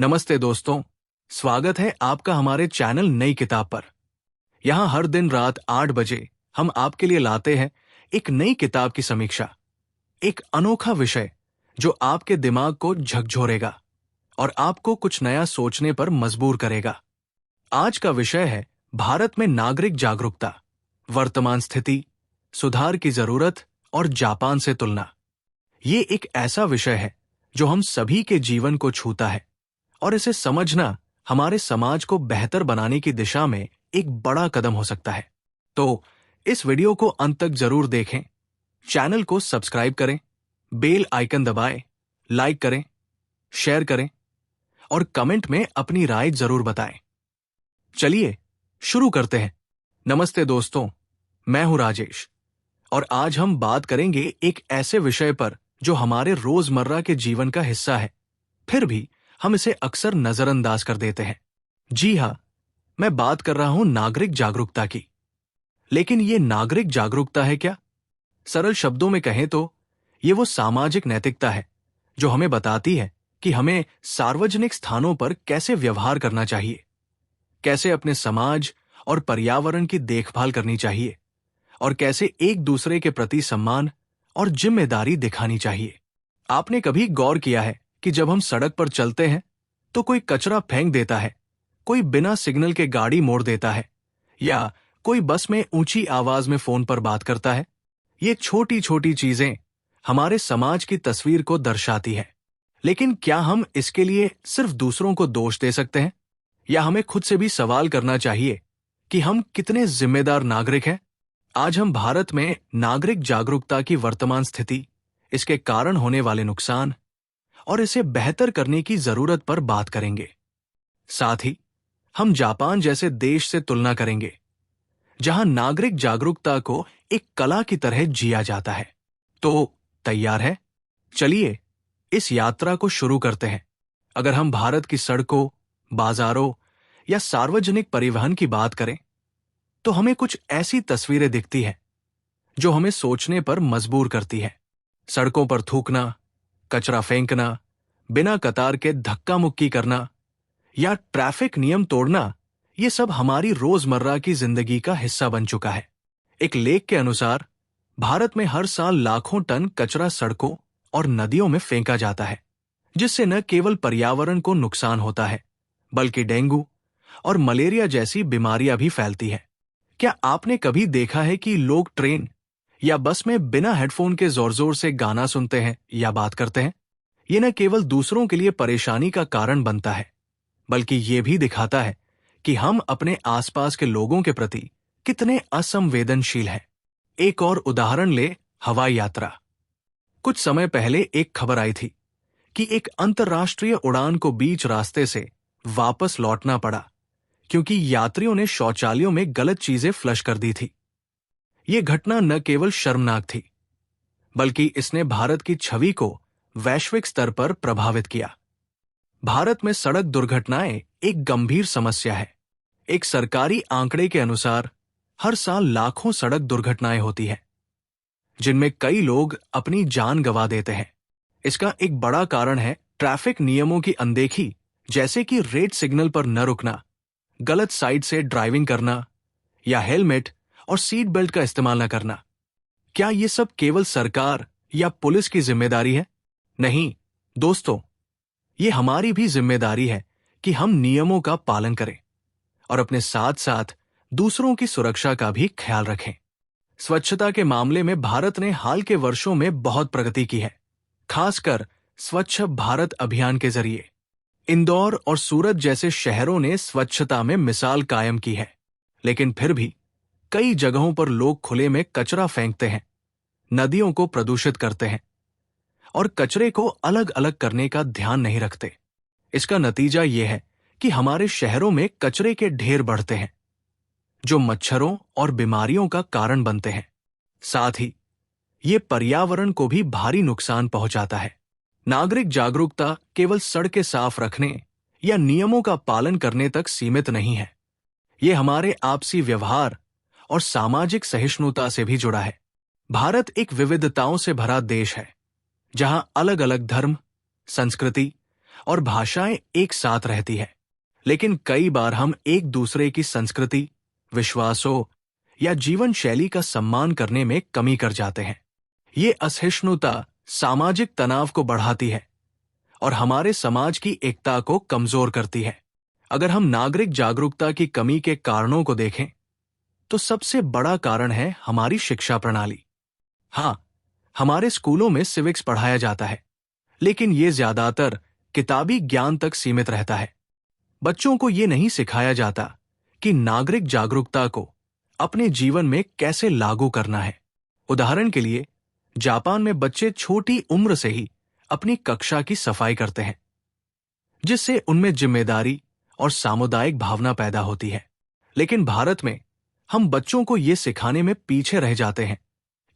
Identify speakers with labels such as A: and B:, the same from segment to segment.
A: नमस्ते दोस्तों, स्वागत है आपका हमारे चैनल नई किताब पर। यहाँ हर दिन रात 8 बजे हम आपके लिए लाते हैं एक नई किताब की समीक्षा, एक अनोखा विषय जो आपके दिमाग को झकझोरेगा और आपको कुछ नया सोचने पर मजबूर करेगा। आज का विषय है भारत में नागरिक जागरूकता, वर्तमान स्थिति, सुधार की जरूरत और जापान से तुलना। ये एक ऐसा विषय है जो हम सभी के जीवन को छूता है और इसे समझना हमारे समाज को बेहतर बनाने की दिशा में एक बड़ा कदम हो सकता है। तो इस वीडियो को अंत तक जरूर देखें, चैनल को सब्सक्राइब करें, बेल आइकन दबाएं, लाइक करें, शेयर करें और कमेंट में अपनी राय जरूर बताएं। चलिए शुरू करते हैं। नमस्ते दोस्तों, मैं हूं राजेश और आज हम बात करेंगे एक ऐसे विषय पर जो हमारे रोजमर्रा के जीवन का हिस्सा है, फिर भी हम इसे अक्सर नजरअंदाज कर देते हैं। जी हां, मैं बात कर रहा हूं नागरिक जागरूकता की। लेकिन ये नागरिक जागरूकता है क्या? सरल शब्दों में कहें तो ये वो सामाजिक नैतिकता है जो हमें बताती है कि हमें सार्वजनिक स्थानों पर कैसे व्यवहार करना चाहिए, कैसे अपने समाज और पर्यावरण की देखभाल करनी चाहिए और कैसे एक दूसरे के प्रति सम्मान और जिम्मेदारी दिखानी चाहिए। आपने कभी गौर किया है कि जब हम सड़क पर चलते हैं तो कोई कचरा फेंक देता है, कोई बिना सिग्नल के गाड़ी मोड़ देता है या कोई बस में ऊंची आवाज में फोन पर बात करता है। ये छोटी छोटी चीजें हमारे समाज की तस्वीर को दर्शाती है। लेकिन क्या हम इसके लिए सिर्फ दूसरों को दोष दे सकते हैं या हमें खुद से भी सवाल करना चाहिए कि हम कितने जिम्मेदार नागरिक हैं? आज हम भारत में नागरिक जागरूकता की वर्तमान स्थिति, इसके कारण होने वाले नुकसान और इसे बेहतर करने की जरूरत पर बात करेंगे। साथ ही हम जापान जैसे देश से तुलना करेंगे जहां नागरिक जागरूकता को एक कला की तरह जिया जाता है। तो तैयार है? चलिए इस यात्रा को शुरू करते हैं। अगर हम भारत की सड़कों, बाजारों या सार्वजनिक परिवहन की बात करें तो हमें कुछ ऐसी तस्वीरें दिखती हैं जो हमें सोचने पर मजबूर करती है। सड़कों पर थूकना, कचरा फेंकना, बिना कतार के धक्का मुक्की करना या ट्रैफिक नियम तोड़ना, ये सब हमारी रोजमर्रा की जिंदगी का हिस्सा बन चुका है। एक लेख के अनुसार भारत में हर साल लाखों टन कचरा सड़कों और नदियों में फेंका जाता है, जिससे न केवल पर्यावरण को नुकसान होता है बल्कि डेंगू और मलेरिया जैसी बीमारियां भी फैलती है। क्या आपने कभी देखा है कि लोग ट्रेन या बस में बिना हेडफोन के जोर जोर से गाना सुनते हैं या बात करते हैं? ये न केवल दूसरों के लिए परेशानी का कारण बनता है बल्कि ये भी दिखाता है कि हम अपने आसपास के लोगों के प्रति कितने असंवेदनशील हैं। एक और उदाहरण ले, हवाई यात्रा। कुछ समय पहले एक खबर आई थी कि एक अंतर्राष्ट्रीय उड़ान को बीच रास्ते से वापस लौटना पड़ा क्योंकि यात्रियों ने शौचालयों में गलत चीजें फ्लश कर दी थी। ये घटना न केवल शर्मनाक थी बल्कि इसने भारत की छवि को वैश्विक स्तर पर प्रभावित किया। भारत में सड़क दुर्घटनाएं एक गंभीर समस्या है। एक सरकारी आंकड़े के अनुसार हर साल लाखों सड़क दुर्घटनाएं होती हैं, जिनमें कई लोग अपनी जान गंवा देते हैं। इसका एक बड़ा कारण है ट्रैफिक नियमों की अनदेखी, जैसे कि रेड सिग्नल पर न रुकना, गलत साइड से ड्राइविंग करना या हेलमेट और सीट बेल्ट का इस्तेमाल न करना। क्या ये सब केवल सरकार या पुलिस की जिम्मेदारी है? नहीं दोस्तों, ये हमारी भी जिम्मेदारी है कि हम नियमों का पालन करें और अपने साथ साथ दूसरों की सुरक्षा का भी ख्याल रखें। स्वच्छता के मामले में भारत ने हाल के वर्षों में बहुत प्रगति की है, खासकर स्वच्छ भारत अभियान के जरिए। इंदौर और सूरत जैसे शहरों ने स्वच्छता में मिसाल कायम की है। लेकिन फिर भी कई जगहों पर लोग खुले में कचरा फेंकते हैं, नदियों को प्रदूषित करते हैं और कचरे को अलग अलग करने का ध्यान नहीं रखते। इसका नतीजा यह है कि हमारे शहरों में कचरे के ढेर बढ़ते हैं जो मच्छरों और बीमारियों का कारण बनते हैं। साथ ही ये पर्यावरण को भी भारी नुकसान पहुंचाता है। नागरिक जागरूकता केवल सड़कें साफ रखने या नियमों का पालन करने तक सीमित नहीं है। ये हमारे आपसी व्यवहार और सामाजिक सहिष्णुता से भी जुड़ा है। भारत एक विविधताओं से भरा देश है, जहां अलग अलग धर्म, संस्कृति और भाषाएं एक साथ रहती है। लेकिन कई बार हम एक दूसरे की संस्कृति, विश्वासों या जीवन शैली का सम्मान करने में कमी कर जाते हैं। ये असहिष्णुता सामाजिक तनाव को बढ़ाती है और हमारे समाज की एकता को कमजोर करती है। अगर हम नागरिक जागरूकता की कमी के कारणों को देखें, तो सबसे बड़ा कारण है हमारी शिक्षा प्रणाली। हाँ, हमारे स्कूलों में सिविक्स पढ़ाया जाता है, लेकिन ये ज्यादातर किताबी ज्ञान तक सीमित रहता है। बच्चों को ये नहीं सिखाया जाता कि नागरिक जागरूकता को अपने जीवन में कैसे लागू करना है। उदाहरण के लिए, जापान में बच्चे छोटी उम्र से ही अपनी कक्षा की सफाई करते हैं, जिससे उनमें जिम्मेदारी और सामुदायिक भावना पैदा होती है। लेकिन भारत में हम बच्चों को ये सिखाने में पीछे रह जाते हैं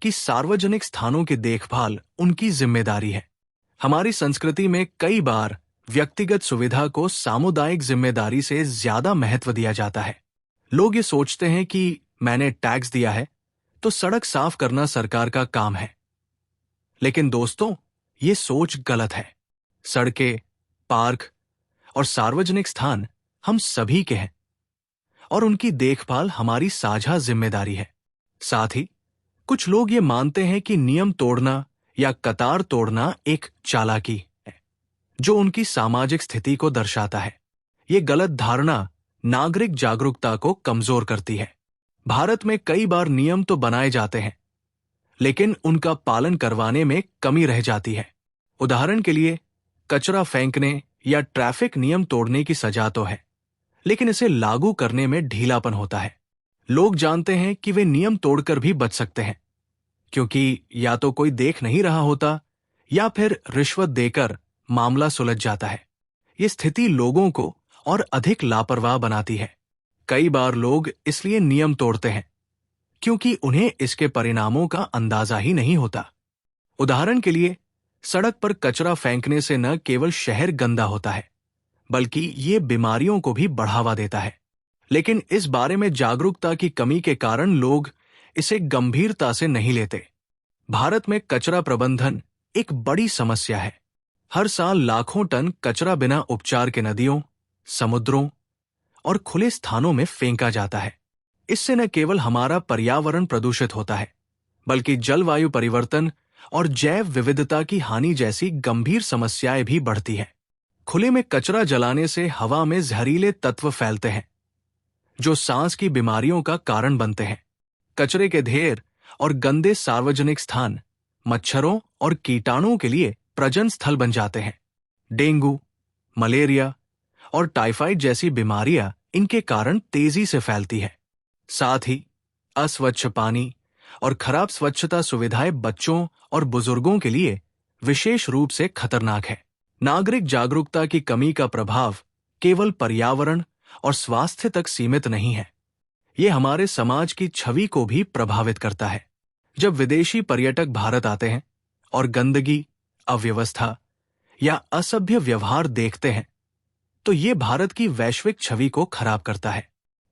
A: कि सार्वजनिक स्थानों की देखभाल उनकी जिम्मेदारी है। हमारी संस्कृति में कई बार व्यक्तिगत सुविधा को सामुदायिक जिम्मेदारी से ज्यादा महत्व दिया जाता है। लोग ये सोचते हैं कि मैंने टैक्स दिया है तो सड़क साफ करना सरकार का काम है। लेकिन दोस्तों, ये सोच गलत है। सड़कें, पार्क और सार्वजनिक स्थान हम सभी के हैं और उनकी देखभाल हमारी साझा जिम्मेदारी है। साथ ही कुछ लोग ये मानते हैं कि नियम तोड़ना या कतार तोड़ना एक चालाकी है, जो उनकी सामाजिक स्थिति को दर्शाता है। ये गलत धारणा नागरिक जागरूकता को कमजोर करती है। भारत में कई बार नियम तो बनाए जाते हैं, लेकिन उनका पालन करवाने में कमी रह जाती है। उदाहरण के लिए, कचरा फेंकने या ट्रैफिक नियम तोड़ने की सजा तो है, लेकिन इसे लागू करने में ढीलापन होता है। लोग जानते हैं कि वे नियम तोड़कर भी बच सकते हैं, क्योंकि या तो कोई देख नहीं रहा होता या फिर रिश्वत देकर मामला सुलझ जाता है। ये स्थिति लोगों को और अधिक लापरवाह बनाती है। कई बार लोग इसलिए नियम तोड़ते हैं क्योंकि उन्हें इसके परिणामों का अंदाजा ही नहीं होता। उदाहरण के लिए, सड़क पर कचरा फेंकने से न केवल शहर गंदा होता है, बल्कि ये बीमारियों को भी बढ़ावा देता है। लेकिन इस बारे में जागरूकता की कमी के कारण लोग इसे गंभीरता से नहीं लेते। भारत में कचरा प्रबंधन एक बड़ी समस्या है। हर साल लाखों टन कचरा बिना उपचार के नदियों, समुद्रों और खुले स्थानों में फेंका जाता है। इससे न केवल हमारा पर्यावरण प्रदूषित होता है, बल्कि जलवायु परिवर्तन और जैव विविधता की हानि जैसी गंभीर समस्याएं भी बढ़ती हैं। खुले में कचरा जलाने से हवा में जहरीले तत्व फैलते हैं, जो सांस की बीमारियों का कारण बनते हैं। कचरे के ढेर और गंदे सार्वजनिक स्थान मच्छरों और कीटाणुओं के लिए प्रजनन स्थल बन जाते हैं। डेंगू, मलेरिया और टाइफाइड जैसी बीमारियां इनके कारण तेजी से फैलती है। साथ ही अस्वच्छ पानी और खराब स्वच्छता सुविधाएं बच्चों और बुजुर्गों के लिए विशेष रूप से खतरनाक है। नागरिक जागरूकता की कमी का प्रभाव केवल पर्यावरण और स्वास्थ्य तक सीमित नहीं है, ये हमारे समाज की छवि को भी प्रभावित करता है। जब विदेशी पर्यटक भारत आते हैं और गंदगी, अव्यवस्था या असभ्य व्यवहार देखते हैं, तो ये भारत की वैश्विक छवि को खराब करता है।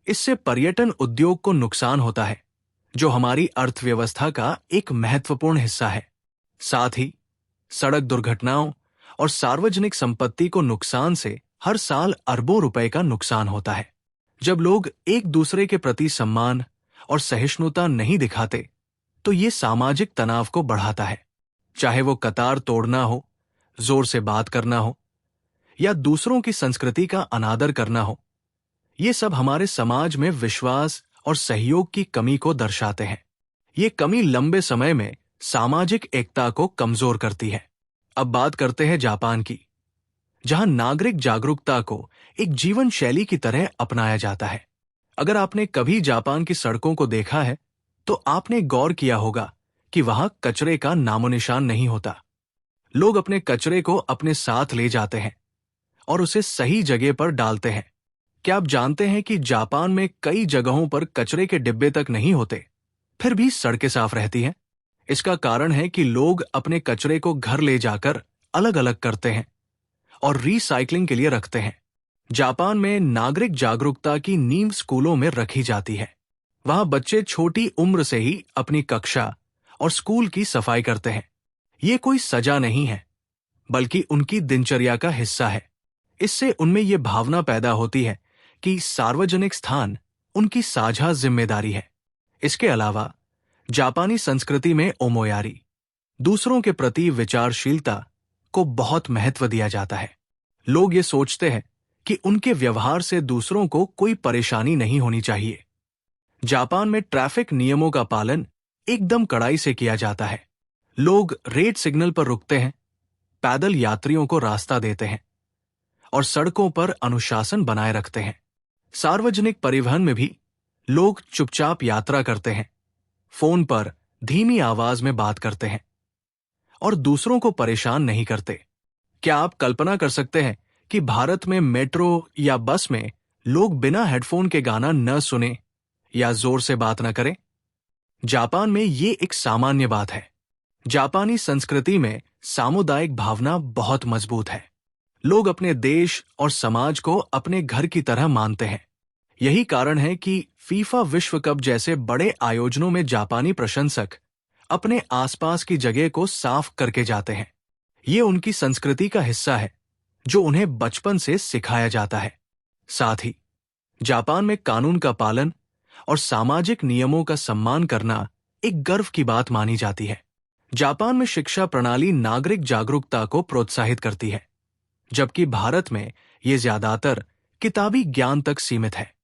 A: इससे पर्यटन उद्योग को नुकसान होता है, जो हमारी अर्थव्यवस्था का एक महत्वपूर्ण हिस्सा है। साथ ही सड़क दुर्घटनाओं और सार्वजनिक संपत्ति को नुकसान से हर साल अरबों रुपए का नुकसान होता है। जब लोग एक दूसरे के प्रति सम्मान और सहिष्णुता नहीं दिखाते, तो ये सामाजिक तनाव को बढ़ाता है। चाहे वो कतार तोड़ना हो, जोर से बात करना हो या दूसरों की संस्कृति का अनादर करना हो, ये सब हमारे समाज में विश्वास और सहयोग की कमी को दर्शाते हैं। ये कमी लंबे समय में सामाजिक एकता को कमजोर करती है। अब बात करते हैं जापान की, जहां नागरिक जागरूकता को एक जीवन शैली की तरह अपनाया जाता है। अगर आपने कभी जापान की सड़कों को देखा है, तो आपने गौर किया होगा कि वहां कचरे का नामोनिशान नहीं होता। लोग अपने कचरे को अपने साथ ले जाते हैं और उसे सही जगह पर डालते हैं। क्या आप जानते हैं कि जापान में कई जगहों पर कचरे के डिब्बे तक नहीं होते, फिर भी सड़कें साफ रहती हैं? इसका कारण है कि लोग अपने कचरे को घर ले जाकर अलग अलग करते हैं और रीसाइक्लिंग के लिए रखते हैं। जापान में नागरिक जागरूकता की नींव स्कूलों में रखी जाती है। वहां बच्चे छोटी उम्र से ही अपनी कक्षा और स्कूल की सफाई करते हैं। ये कोई सजा नहीं है, बल्कि उनकी दिनचर्या का हिस्सा है। इससे उनमें ये भावना पैदा होती है कि सार्वजनिक स्थान उनकी साझा जिम्मेदारी है। इसके अलावा जापानी संस्कृति में ओमोयारी, दूसरों के प्रति विचारशीलता को बहुत महत्व दिया जाता है। लोग ये सोचते हैं कि उनके व्यवहार से दूसरों को कोई परेशानी नहीं होनी चाहिए। जापान में ट्रैफिक नियमों का पालन एकदम कड़ाई से किया जाता है। लोग रेड सिग्नल पर रुकते हैं, पैदल यात्रियों को रास्ता देते हैं और सड़कों पर अनुशासन बनाए रखते हैं। सार्वजनिक परिवहन में भी लोग चुपचाप यात्रा करते हैं, फोन पर धीमी आवाज में बात करते हैं और दूसरों को परेशान नहीं करते। क्या आप कल्पना कर सकते हैं कि भारत में मेट्रो या बस में लोग बिना हेडफोन के गाना न सुने या जोर से बात न करें? जापान में ये एक सामान्य बात है। जापानी संस्कृति में सामुदायिक भावना बहुत मजबूत है। लोग अपने देश और समाज को अपने घर की तरह मानते हैं। यही कारण है कि फीफा विश्व कप जैसे बड़े आयोजनों में जापानी प्रशंसक अपने आसपास की जगह को साफ करके जाते हैं। ये उनकी संस्कृति का हिस्सा है जो उन्हें बचपन से सिखाया जाता है। साथ ही जापान में कानून का पालन और सामाजिक नियमों का सम्मान करना एक गर्व की बात मानी जाती है। जापान में शिक्षा प्रणाली नागरिक जागरूकता को प्रोत्साहित करती है, जबकि भारत में ये ज्यादातर किताबी ज्ञान तक सीमित है।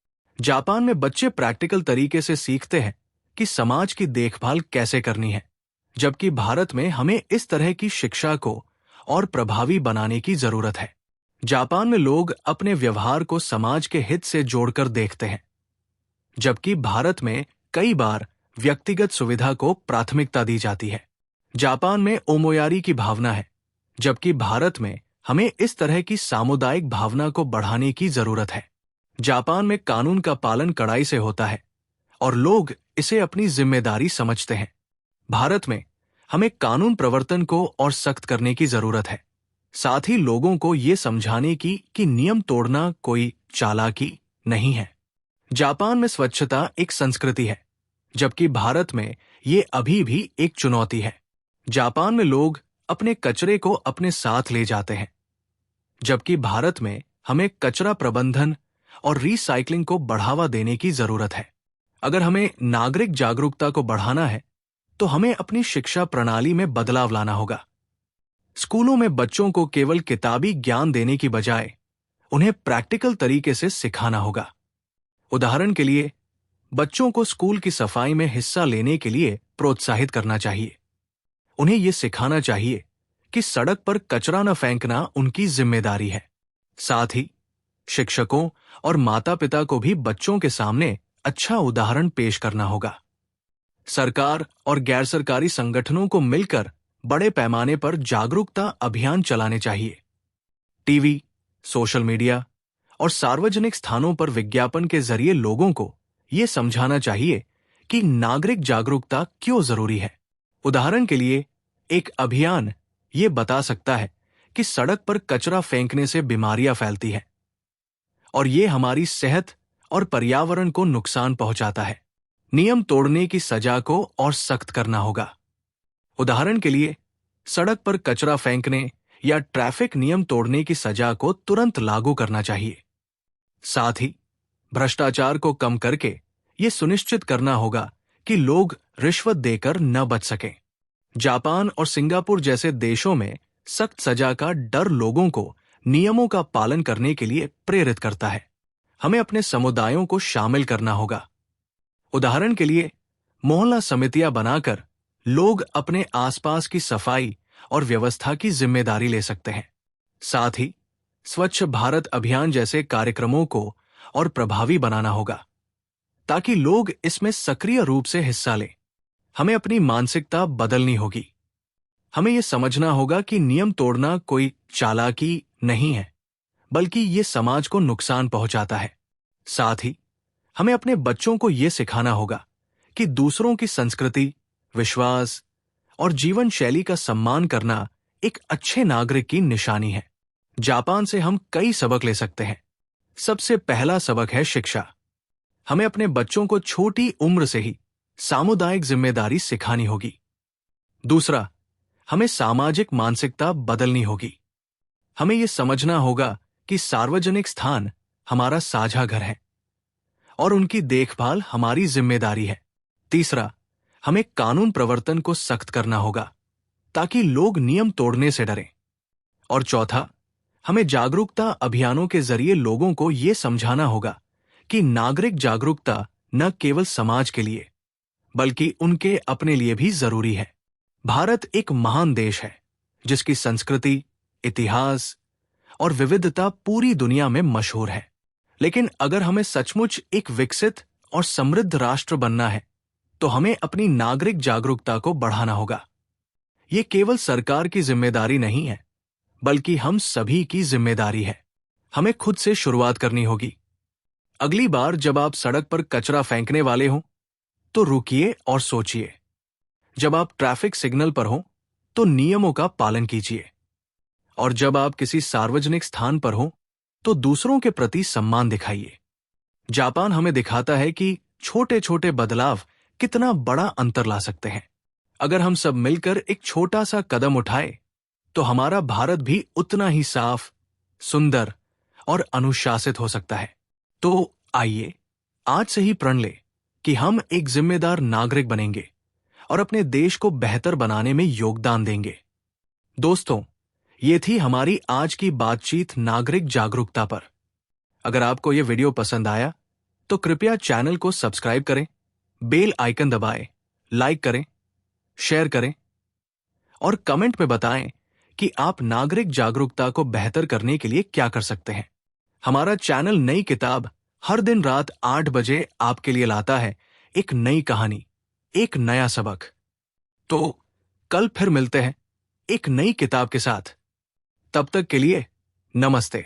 A: जापान में बच्चे प्रैक्टिकल तरीके से सीखते हैं कि समाज की देखभाल कैसे करनी है, जबकि भारत में हमें इस तरह की शिक्षा को और प्रभावी बनाने की जरूरत है। जापान में लोग अपने व्यवहार को समाज के हित से जोड़कर देखते हैं, जबकि भारत में कई बार व्यक्तिगत सुविधा को प्राथमिकता दी जाती है। जापान में ओमोयारी की भावना है, जबकि भारत में हमें इस तरह की सामुदायिक भावना को बढ़ाने की जरूरत है। जापान में कानून का पालन कड़ाई से होता है और लोग इसे अपनी जिम्मेदारी समझते हैं। भारत में हमें कानून प्रवर्तन को और सख्त करने की जरूरत है, साथ ही लोगों को ये समझाने की कि नियम तोड़ना कोई चालाकी नहीं है। जापान में स्वच्छता एक संस्कृति है, जबकि भारत में ये अभी भी एक चुनौती है। जापान में लोग अपने कचरे को अपने साथ ले जाते हैं, जबकि भारत में हमें कचरा प्रबंधन और रिसाइकलिंग को बढ़ावा देने की जरूरत है। अगर हमें नागरिक जागरूकता को बढ़ाना है, तो हमें अपनी शिक्षा प्रणाली में बदलाव लाना होगा। स्कूलों में बच्चों को केवल किताबी ज्ञान देने की बजाय उन्हें प्रैक्टिकल तरीके से सिखाना होगा। उदाहरण के लिए, बच्चों को स्कूल की सफाई में हिस्सा लेने के लिए प्रोत्साहित करना चाहिए। उन्हें यह सिखाना चाहिए कि सड़क पर कचरा न फेंकना उनकी जिम्मेदारी है। साथ ही शिक्षकों और माता-पिता को भी बच्चों के सामने अच्छा उदाहरण पेश करना होगा। सरकार और गैर सरकारी संगठनों को मिलकर बड़े पैमाने पर जागरूकता अभियान चलाने चाहिए। टीवी, सोशल मीडिया और सार्वजनिक स्थानों पर विज्ञापन के जरिए लोगों को यह समझाना चाहिए कि नागरिक जागरूकता क्यों जरूरी है। उदाहरण के लिए, एक अभियान ये बता सकता है कि सड़क पर कचरा फेंकने से बीमारियां फैलती हैं और ये हमारी सेहत और पर्यावरण को नुकसान पहुंचाता है। नियम तोड़ने की सजा को और सख्त करना होगा। उदाहरण के लिए, सड़क पर कचरा फेंकने या ट्रैफिक नियम तोड़ने की सजा को तुरंत लागू करना चाहिए। साथ ही भ्रष्टाचार को कम करके ये सुनिश्चित करना होगा कि लोग रिश्वत देकर न बच सकें। जापान और सिंगापुर जैसे देशों में सख्त सजा का डर लोगों को नियमों का पालन करने के लिए प्रेरित करता है। हमें अपने समुदायों को शामिल करना होगा। उदाहरण के लिए, मोहल्ला समितियां बनाकर लोग अपने आसपास की सफाई और व्यवस्था की जिम्मेदारी ले सकते हैं। साथ ही स्वच्छ भारत अभियान जैसे कार्यक्रमों को और प्रभावी बनाना होगा, ताकि लोग इसमें सक्रिय रूप से हिस्सा लें। हमें अपनी मानसिकता बदलनी होगी। हमें यह समझना होगा कि नियम तोड़ना कोई चालाकी नहीं है, बल्कि ये समाज को नुकसान पहुंचाता है। साथ ही हमें अपने बच्चों को यह सिखाना होगा कि दूसरों की संस्कृति, विश्वास और जीवन शैली का सम्मान करना एक अच्छे नागरिक की निशानी है। जापान से हम कई सबक ले सकते हैं। सबसे पहला सबक है शिक्षा। हमें अपने बच्चों को छोटी उम्र से ही सामुदायिक जिम्मेदारी सिखानी होगी। दूसरा, हमें सामाजिक मानसिकता बदलनी होगी। हमें यह समझना होगा कि सार्वजनिक स्थान हमारा साझा घर है और उनकी देखभाल हमारी जिम्मेदारी है। तीसरा, हमें कानून प्रवर्तन को सख्त करना होगा ताकि लोग नियम तोड़ने से डरें। और चौथा, हमें जागरूकता अभियानों के जरिए लोगों को यह समझाना होगा कि नागरिक जागरूकता न केवल समाज के लिए बल्कि उनके अपने लिए भी जरूरी है। भारत एक महान देश है जिसकी संस्कृति, इतिहास और विविधता पूरी दुनिया में मशहूर है। लेकिन अगर हमें सचमुच एक विकसित और समृद्ध राष्ट्र बनना है तो हमें अपनी नागरिक जागरूकता को बढ़ाना होगा। ये केवल सरकार की जिम्मेदारी नहीं है बल्कि हम सभी की जिम्मेदारी है। हमें खुद से शुरुआत करनी होगी। अगली बार जब आप सड़क पर कचरा फेंकने वाले हो तो रुकिए और सोचिए। जब आप ट्रैफिक सिग्नल पर हो तो नियमों का पालन कीजिए। और जब आप किसी सार्वजनिक स्थान पर हो तो दूसरों के प्रति सम्मान दिखाइए। जापान हमें दिखाता है कि छोटे छोटे बदलाव कितना बड़ा अंतर ला सकते हैं। अगर हम सब मिलकर एक छोटा सा कदम उठाए तो हमारा भारत भी उतना ही साफ, सुंदर और अनुशासित हो सकता है। तो आइए आज से ही प्रण लें कि हम एक जिम्मेदार नागरिक बनेंगे और अपने देश को बेहतर बनाने में योगदान देंगे। दोस्तों, ये थी हमारी आज की बातचीत नागरिक जागरूकता पर। अगर आपको यह वीडियो पसंद आया तो कृपया चैनल को सब्सक्राइब करें, बेल आइकन दबाएं, लाइक करें, शेयर करें और कमेंट में बताएं कि आप नागरिक जागरूकता को बेहतर करने के लिए क्या कर सकते हैं। हमारा चैनल नई किताब हर दिन रात 8 बजे आपके लिए लाता है एक नई कहानी, एक नया सबक। तो कल फिर मिलते हैं एक नई किताब के साथ। तब तक के लिए नमस्ते।